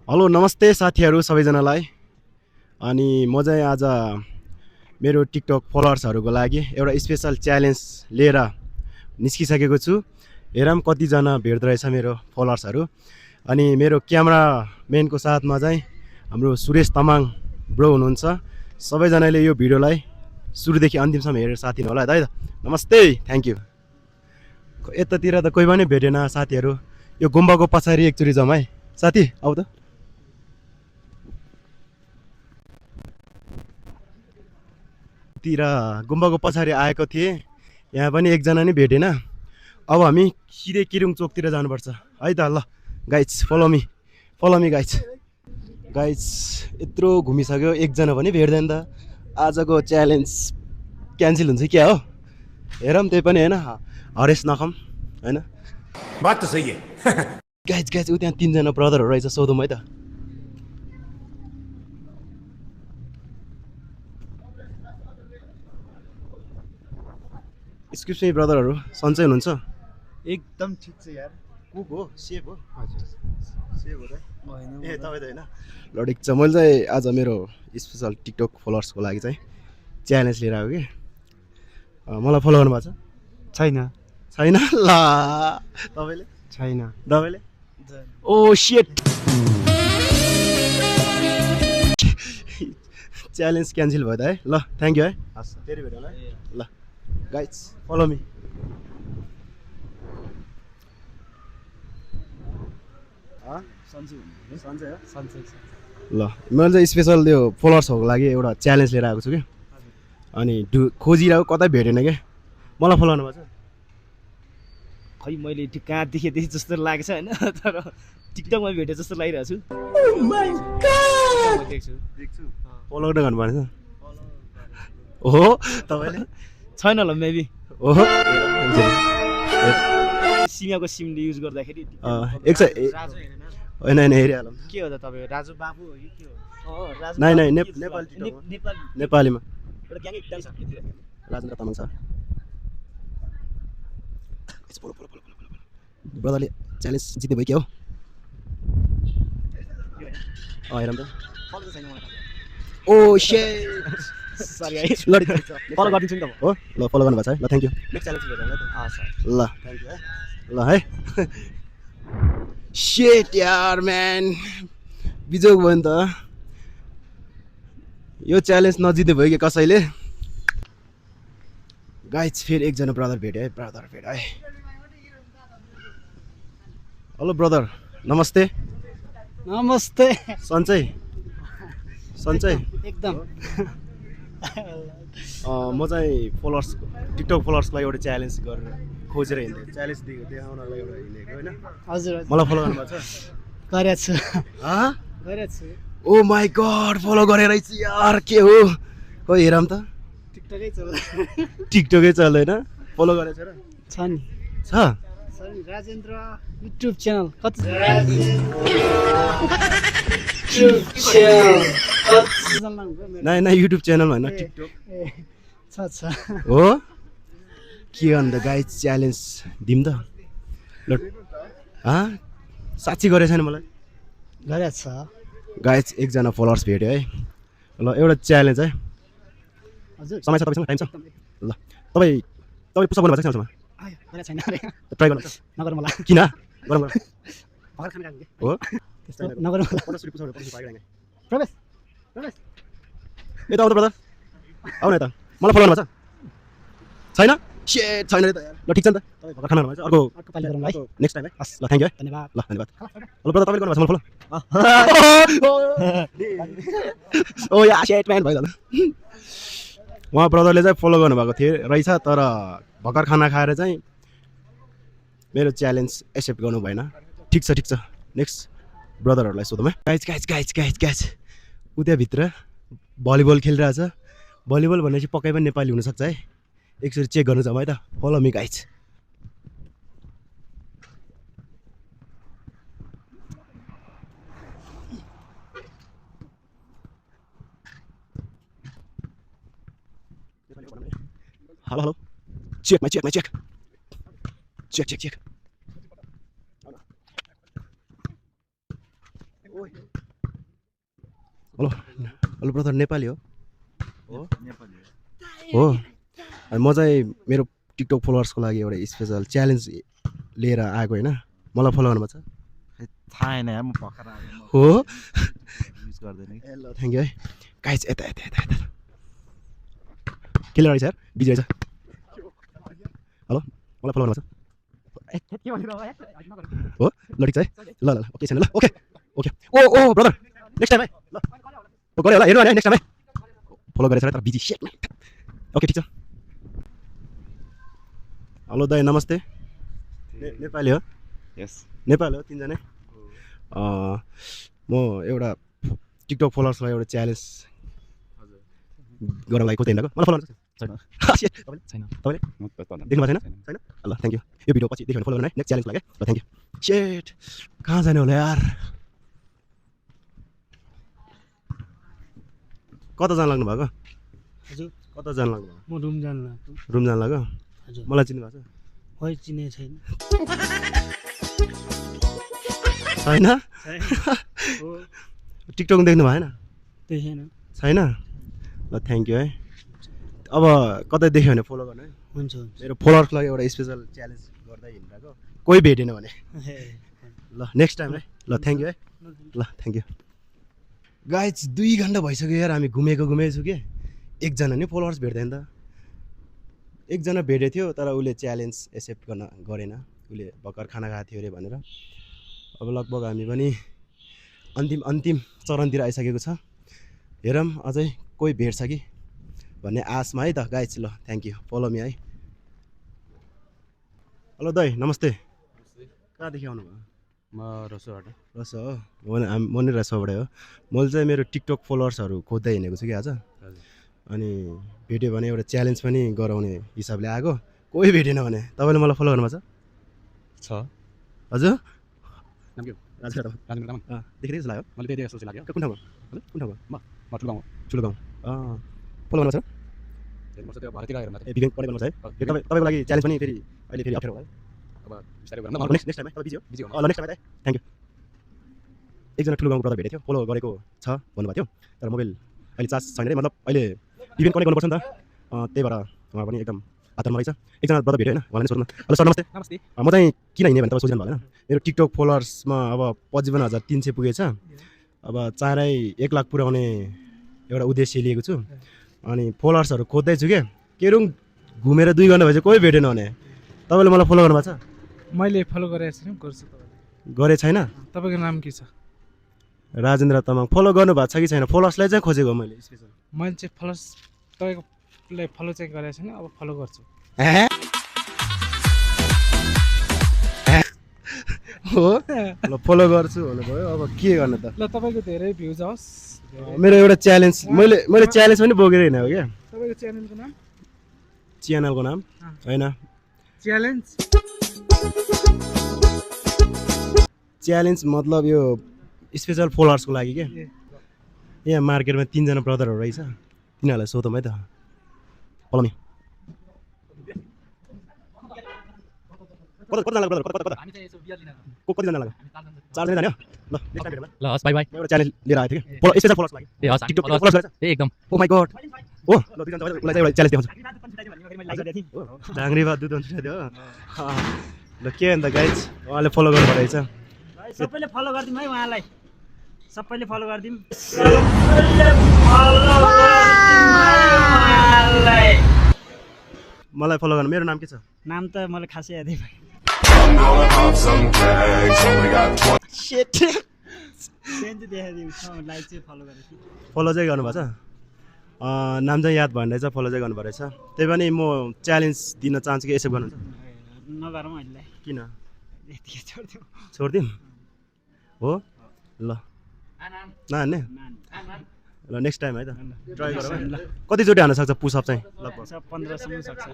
Hello नमस्ते साथीहरू सबैजनालाई। अनि म चाहिँ आज मेरो टिकटक फलोवर्सहरूको लागि एउटा स्पेसल च्यालेन्ज लिएर निस्किसकेको छु। हेरौँ कतिजना भेट्दो रहेछ मेरो फलोवर्सहरू। अनि मेरो क्यामराम्यानको साथमा चाहिँ हाम्रो सुरेश तामाङ ब्रो हुनुहुन्छ। सबैजनाले यो भिडियोलाई सुरुदेखि अन्तिमसम्म हेरेर साथ दिनु होला है त। नमस्ते, थ्याङ्क यू। यतातिर त कोही पनि भेटेन साथीहरू। यो गुम्बाको पछाडि एकचोटि जाउँ है साथी, आऊ त। तिर गुम्बाको पछाडि आएको थिएँ, यहाँ पनि एकजना नि भेटेन। अब हामी सिधै किरुङ चोकतिर जानुपर्छ है त। ल guys follow me guys. Guys यत्रो घुमिसक्यो, एकजना पनि भेट्दैन त। आजको च्यालेन्ज क्यान्सल हुन्छ क्या हो। हेरौँ त्यही पनि होइन, हरेस नखम होइन। बात त सही है। गाइज गाइज ऊ त्यहाँ तिनजना ब्रदरहरू रहेछ, सोधौँ है त। एक्सक्युज मी ब्रदरहरू, सन्चै हुनुहुन्छ? एकदम ठिक छ यार। कुक हो, सेफ हो? हजुर सेफ हो त? होइन ए तपाईँ त होइन। ल ठिक छ, मैले चाहिँ आज मेरो स्पेसल टिकटक फलोवर्सको लागि चाहिँ च्यालेन्ज लिएर आएको कि। मलाई फलो गर्नुभएको छ? छैन छैन। ल तपाईँले? छैन तपाईँले? ओ सेट, च्यालेन्ज क्यान्सल भयो त है। ल थ्याङ्क यू है। हस् फेरि भेटौँ ल। ल गाइज फलो मी। सन्चै हो? सन्चै छ। ल मैले चाहिँ स्पेसल त्यो फलोवर्सहरूको लागि एउटा च्यालेन्ज लिएर आएको छु कि। अनि खोजिरहेको कतै भेटेन क्या। मलाई फलो गर्नुभएको छ? खै मैले त्यो कहाँ देखेँ त्यही जस्तो लागेको छ होइन, तर टिकटकमा भेटे जस्तो लागिरहेको छु। देख्छु देख्छु। फलो गर्न गर्नु भएन? ओहो तपाईँले? छैन होला मेबी। ओहो सिमाको सिमले युज गर्दाखेरि एक सय राजु होइन होइन हेरिहालौँ। के हो त तपाईँ? राजु बाबु हो कि के हो? राजु नाइ नाइ बाबु के छ? नेपाली नेपाली नेपालीमा एउटा ग्याङ एकदम छ यतिर। राजेन्द्र तामाङ छ। ब्रदरले च्यालेन्ज जित्ने भयो क्या हो। हेरौँ त। फलो त छैन मलाई। ओ सेट, सरी है। ल फलो गरिदिन्छु नि त म। हो ल फलो गर्नुभएको छ है। ल थ्याङ्क यू। नेक्स्ट च्यालेन्ज भेटौँ ल त। हस् ल थ्याङ्क यू है। ल है। सेट यार म्यान, बिजोग भयो नि त। यो च्यालेन्ज नजित्ने भयो कि कसैले। गाइज फेरि एकजना ब्रदर भेट्यो है, ब्रदर भेट्यो है। हेलो ब्रदर, नमस्ते। नमस्ते। सन्चै सन्चै। एकदम म चाहिँ फलोवर्स टिकटक फलोवर्सलाई एउटा च्यालेन्ज गरेर खोजेर हिँडेको, च्यालेन्ज देखाउनलाई एउटा हिँडेको होइन। हजुर मलाई फलो गर्नुभएको छ? गरेको छु हाँ? गरेको छु। ओ माई गड, फलो गरेर रहेछ यार। के हो खोइ हेरौँ त। टिकटकै चल्छ। टिकटकै चल्दैन, फलो गरेको छ र? छ नि छ? सरी राजेन्द्र युट्युब च्यानल कति नाइ नाइ युट्युब च्यानल होइन, टिकटक छ हो। के अन्त गाइज च्यालेन्ज दिउँ त ल। साँच्ची गरेको छैन मलाई। गरेको छ। गाइज एकजना फलोवर्स भेट्यो है। ल एउटा च्यालेन्ज है। हजुर समय छ तपाईँसँग, टाइम छ? ल तपाईँ पुसअप गर्नुभएको छ सानोसम्म? आयो गरेको छैन अरे ट्राई गर्नु। नगरौँ होला। किन गरौँ गरौँ भर्खर खाना खाएको हो। नगरौँ होला। 15 पुसअप पाइरहेको प्रवेश प्रवेश यता आउँदा ब्रदर, आउन यता। मलाई फलो गर्नुभएको छ? छैन? सेट छैन रे त यार। ल ठिक छ नि त, तपाईँ भर्खर खाना गर्नुभएको छ। अर्को अर्को पालि गरौँ है। नेक्स्ट टाइम है। हस् ल थ्याङ्क यू है। धन्यवाद। ल धन्यवाद। हेलो ब्रदर, तपाईँले गर्नुभएको छ मलाई फलो? ओ या सेट म्यान भइहाल्यो। उहाँ ब्रदरले चाहिँ फलो गर्नुभएको थिए रहेछ, तर भर्खर खाना खाएर चाहिँ मेरो च्यालेन्ज एक्सेप्ट गर्नु भएन। ठिक छ ठिक छ, नेक्स्ट ब्रदरहरूलाई सोधौँ है। Guys guys guys guys guys ऊ त्यहाँभित्र भलिबल खेलिरहेछ। भलिबल भनेपछि पक्कै पनि नेपाली हुनसक्छ है। एकचोटि चेक गर्नु जाउँ है त। Follow me guys. Hello hello, check my check my check check check check. Hello hello brother Nepali हो हो अनि म चाहिँ मेरो टिकटक फलोवर्सको लागि एउटा स्पेसल च्यालेन्ज लिएर आएको होइन मलाई फलो गर्नुभएको छ थाहा छैन यार म भर्खर आएको हो युज गर्दैन कि ए ल थ्याङ्क यू है गाइस यता यता यता यता केले रहेछ यार बिजी रहेछ हेलो मलाई फलो गर्नुभएको छ हो ल ठिक छ है ल ल ओके छैन ल ओके ओके ओ ओ ब्रदर नेक्स्ट टाइम है ल ओ गऱ्यो होला हेर्नु भने नेक्स्ट टाइम है फलो गरेछ तर बिजी सेट ओके ठिक छ हेलो दाइ नमस्ते नेपाली हो यस नेपाल हो तिनजना म एउटा टिकटक फलोवर्सलाई एउटा च्यालेन्ज गर्न लागि खोज्दै हिँडेको मलाई फलो गर्नु छैन तपाईँले देख्नु भएको छैन छैन ल थ्याङ्क यू यो भिडियो पछि देख्यो भने फलो गर्नु है नेक्स्ट च्यालेन्ज लाग्यो ल थ्याङ्क यू सेट कहाँ जाने होला यार कता जानु लाग्नु भएको हजुर कता जानु लाग्नु भएको म रुम जानु लाग्छु रुम जानु लाग्यो हजुर मलाई चिन्नु भएको खोइ चिने छैन छ छैन टिकटक देख्नु भएन देखेन छैन ल थ्याङ्क यू है अब कतै देख्यो भने फलो गर्नु है हुन्छ हुन्छ मेरो फलोवर्सको लागि एउटा स्पेसल च्यालेन्ज गर्दै हिँडिरहेको कोही भेटेन भने ल नेक्स्ट टाइम है ल थ्याङ्क यू है ल थ्याङ्क यू गाइज 2 घन्टा भइसक्यो यार हामी घुमेको छु के एकजना नि फलोवर्स भेट्दैन त एकजना भेटेको थियो तर उसले च्यालेन्ज एक्सेप्ट गरेन उसले भर्खर खाना खाएको थियो अरे भनेर अब लगभग हामी पनि अन्तिम चरणतिर आइसकेको छ हेरौँ अझै कोही भेट्छ कि भन्ने आशमा है त गाइज ल थ्याङ्क यू फलो मी है हेलो दाइ नमस्ते कहाँदेखि आउनुभयो म रसोबाट रस हो म नि रसोबाटै हो मैले चाहिँ मेरो टिकटक फलोवर्सहरू खोज्दै हिँडेको छु कि आज अनि भेट्यो भने एउटा च्यालेन्ज पनि गराउने हिसाबले आएको कोही भेटेन भने तपाईँले मलाई फलो गर्नुभएको छ हजुर नाम के हो राजेश राजेन्द्र तामाङ देखिँदै लाग्यो मैले त्यही सोचे लाग्यो कुन ठाउँमा हजुर कुन ठाउँमा म ठुलो गाउँ ठुलो गाउँ फलो गर्नु छ म चाहिँ त्यो भरेतिर गएर ए बिगेन पढाइ गर्नु छ है तपाईँको लागि च्यालेन्ज पनि फेरि अहिले फेरि अप्ठ्यारो भयो अब बिस्तारै गरेर नेक्स्ट टाइम है तपाईँ बिजी हो बिजी हो ल नेक्स्ट टाइम है थ्याङ्क यू एकजना ठुलो गाउँको ब्रदर भेटेको थियो फलो गरेको छ भन्नुभएको थियो तर मोबाइल अहिले चार्ज छैन रे मतलब अहिले इभेन्ट कनेक्ट गर्नुपर्छ नि त त्यही भएर उहाँ पनि एकदम हातमा रहेछ एकजना ब्रदर भेट्यो होइन उहाँले सोध्नु हेलो सर नमस्ते नमस्ते म चाहिँ किन हिँडेँ भने तपाईँ सोधिरहनु भएन मेरो टिकटक फलोवर्समा अब 55,300 पुगेछ अब चाँडै 1 लाख पुऱ्याउने एउटा उद्देश्य लिएको छु अनि फलोवर्सहरू खोज्दैछु के केरुङ घुमेर 2 घन्टा भएपछि कोही भेटेन भने तपाईँले मलाई फलो गर्नुभएको छ मैले फलो गरेको छैन गर्छु तपाईँले गरे छैन तपाईँको नाम के छ राजेन्द्र तामाङ फलो गर्नुभएको छ कि छैन फलोवर्सलाई चाहिँ खोजेको मैले स्पेसल मैले चाहिँ फलोस तपाईँकोले फलो चाहिँ गरेको छैन अब फलो गर्छु हो ल फलो गर्छु भन्नुभयो अब के गर्ने त ल तपाईँको धेरै भ्युज आओस् मेरो एउटा च्यालेन्ज मैले च्यालेन्ज पनि बोकेर हिँडेँ हो क्या तपाईँको च्यानलको नाम च्यानलको नाम होइन च्यालेन्ज मतलब यो स्पेसल फलोवर्सको लागि के यहाँ मार्केटमा 3 जना ब्रदरहरू रहेछ तिनीहरूलाई सोधौँ है त फलो मी कतिजना लाग्यो ब्रदर कता कतिजना लाग्यो 4 जना जान्यो ल नेक्स्ट टाइम भेटौँ ल हस् बाई बाई एउटा च्यालेन्ज लिएर आएको थियो कि फलो स्पेसल फलोवर्स लागि ए हस् टिकटक हस्, फलोवर्स गरेछ ए एकदम ओ माय गॉड ओ ल 2 जना उसलाई चाहिँ एउटा च्यालेन्ज देखाउँछु डाङ्ग्री भात दुध हुन्छ त्यो ल के अन्त गाइज उहाँले फलो गर्नु रहेछ सबैले फलो गरिदिउँ है उहाँलाई सबैले फलो गरिदिउँ मलाई फलो गर्नु मेरो नाम के छ नाम त मलाई खासै यादै भयो देखाइदिउँ लाइक चाहिँ फलो गरेको फलो चाहिँ गर्नुभएको छ नाम चाहिँ याद भएन रहेछ फलो चाहिँ गर्नुभएको रहेछ त्यही पनि म च्यालेन्ज दिन चाहन्छु कि एक्सेप्ट गर्नुहुन्छ नगरौँ अहिले किन यतिकै छोडिदिउँ छोडिदिउँ हो ल नहान्ने ल नेक्स्ट टाइम है त ट्राई गरौँ है कतिचोटि हान्न सक्छ पुसअप चाहिँ लगभग 15सम्म सक्छ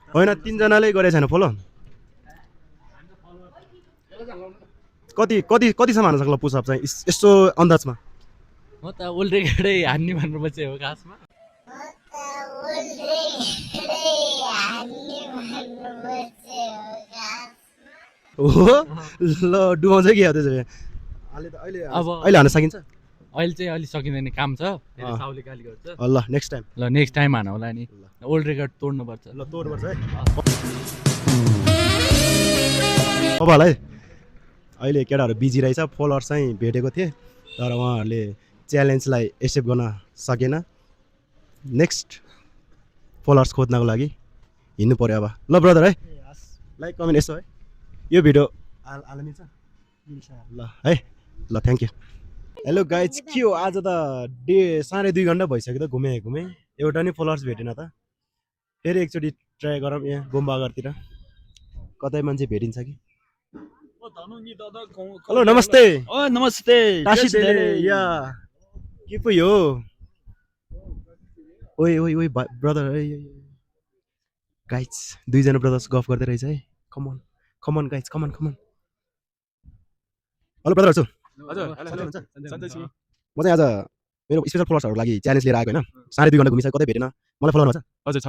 होइन 3 जनाले गरेको छैन फलो कतिसम्म हान्न सक्ला पुसअप चाहिँ यस्तो अन्दाजमा म त उल्टेकै हान्ने भन्नुपर्छ हो खासमा हो ल डुबाउँछ कि त्यसो भए अब अहिले हान्न सकिन्छ अहिले चाहिँ अलि सकिँदैन काम छ फेरि अँ। साउले गाली गर्छ ल नेक्स्ट टाइम ल नेक्स्ट टाइम हान होला नि ओल्ड रेकर्ड तोड्नुपर्छ ल तोड्नुपर्छ है तपाईँहरूलाई अहिले केटाहरू बिजी रहेछ फलोअर्स चाहिँ भेटेको थिएँ तर उहाँहरूले च्यालेन्जलाई एक्सेप्ट गर्न सकेन नेक्स्ट फलोअर्स खोज्नको लागि हिँड्नु पऱ्यो अब ल ब्रदर है लाइक कमेन्ट यसो है यो भिडियो हाल्न मिल्छ ल है ल थ्याङ्क यू हेलो गाइज के हो आज त 2.5 घन्टा भइसक्यो त घुमेँ एउटा नि फलोअर्स भेटेन त फेरि एकचोटि ट्राई गरौँ यहाँ गुम्बाघरतिर कतै मान्छे भेटिन्छ कि हेलो नमस्ते नमस्ते टासी धेरै या के पो हो ओइ ओइ ओइ ब्रदर गाइज दुईजना ब्रदर्स गफ गर्दै रहेछ है come on come on guys come on come on hello brother छु हजुर म सन्चै छु चाहिँ आज मेरो स्पेसल फलोअर्सहरूको लागि च्यालेन्ज लिएर आएको होइन 2.5 घन्टा घुमिसक्यो कतै भेटेन मलाई फलो गर्नुहुन्छ हजुर छ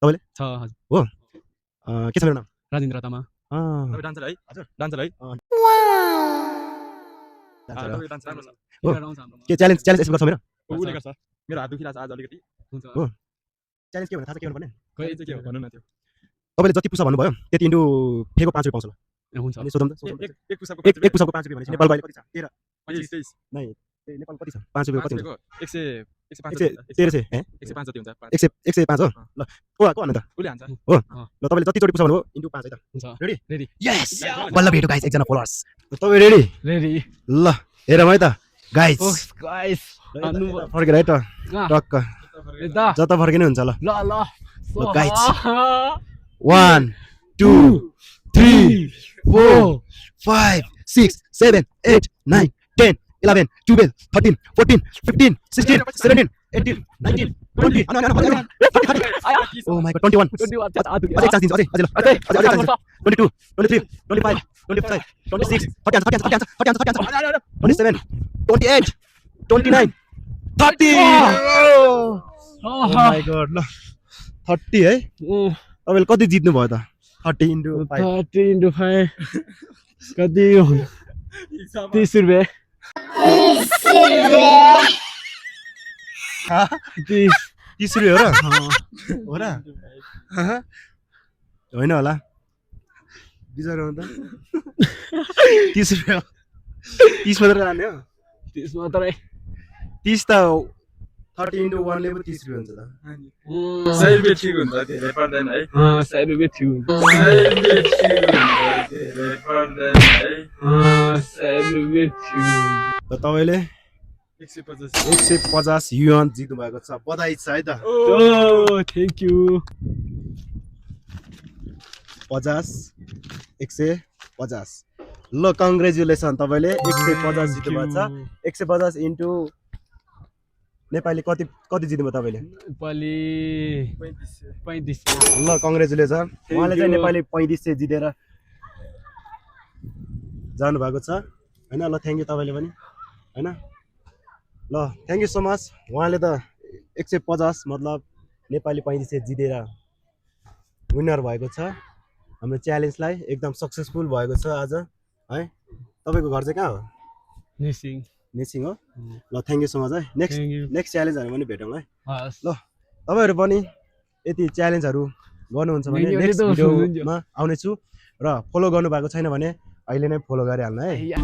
तपाईँले? छ हजुर के छ मेरो नाम राजेन्द्र तामा अँ, तपाईँ डान्सर है हजुर। डान्सर है डान्सर हो। तपाईँ डान्स राम्रो छ हो। केटाहरू आउँछ हाम्रोमा। के च्यालेन्ज एक्सेप्ट गर्छ मेरो उसले गर्छ मेरो हात दुखिरहेको छ आज अलिकति हुन्छ हो। च्यालेन्ज के भने थाहा छ के भन्नुपर्ने खै चाहिँ के हो भन्नु न त्यो तपाईँले जति पुसा भन्नुभयो त्यति इन्टु फेको 5 रुपियाँ पाउँछ ल ए, हुन्छ अनि सोधौँ त एक पुस्तकको एक पुसाको 5 रुपियाँ भनेपछि नेपालको अहिले कति छ 13 23 नै ए, नेपाल कति छ 5 रुपियाँ कति हुन्छ 105 13 सय 105 जति हुन्छ 105 हो ल को भन्नु त उसले हान्छ ल तपाईँले जतिचोटि पुसा भन्नुभयो इन्टु 5 है त हुन्छ रेडी रेडी यस बल्ल भेट्यो गाइस एकजना फलोअर्स तपाईँ रेडी रेडी ल हेरौँ है त गाइस गाइस फर्केर है त टक्क यता जता फर्किने हुन्छ ल ल ल ल गाइस 1 2 3 4 5 6 7 8 9 10 11 12 13 14 15 16 17 18 19 20 oh my god 21 अझै एक चान्स दिन्छु अझै अझै ल अझै 22 23 25 26 27 28 29 30 oh my god ल 30 है तपाईँले कति जित्नु भयो त 30 इन्टु 5 30 into 5 कति 30 रुपियाँ 30 रुपियाँ हो र होइन होला बिचारो त 30 रुपियाँ 30 मात्र लाने हो 30 मात्रै 30 त 30 इन्टु 1 ले पो 30 रुपियाँ हुन्छ त 100 रुपियाँ ठिक हुन्छ धेरै पर्दैन है 100 रुपियाँ ठिक हुन्छ 100 रुपियाँ ठिक हुन्छ धेरै पर्दैन है 100 रुपियाँ ठिक हुन्छ त तपाईँले 150 150 युआन जित्नु भएको छ बधाई छ है त ओ थ्याङ्क यू 50 150 ल कङ्ग्रेचुलेसन तपाईँले 150 जित्नु भएको छ 150 इन्टु नेपाली कति कति जित्नुभयो तपाईँले नेपाली 35 ल कङ्ग्रेचुलेसन उहाँले चाहिँ नेपाली 3500 जितेर जानुभएको छ होइन ल थ्याङ्क यू तपाईँले पनि होइन ल थ्याङ्क यू सो मच उहाँले त 150 मतलब नेपाली 3500 जितेर विनर भएको छ हाम्रो च्यालेन्जलाई एकदम सक्सेसफुल भएको छ आज है तपाईँको घर चाहिँ कहाँ हो निसिङ नेसिङ हो ल थ्याङ्क यू सो मच है Thank you. नेक्स्ट च्यालेन्जहरू पनि भेटौँ है हस् ल तपाईँहरू पनि यति च्यालेन्जहरू गर्नुहुन्छ भने Video नेक्स्ट त भिडियोमा आउनेछु र फलो गर्नुभएको छैन भने अहिले नै फलो गरिहाल्नु है या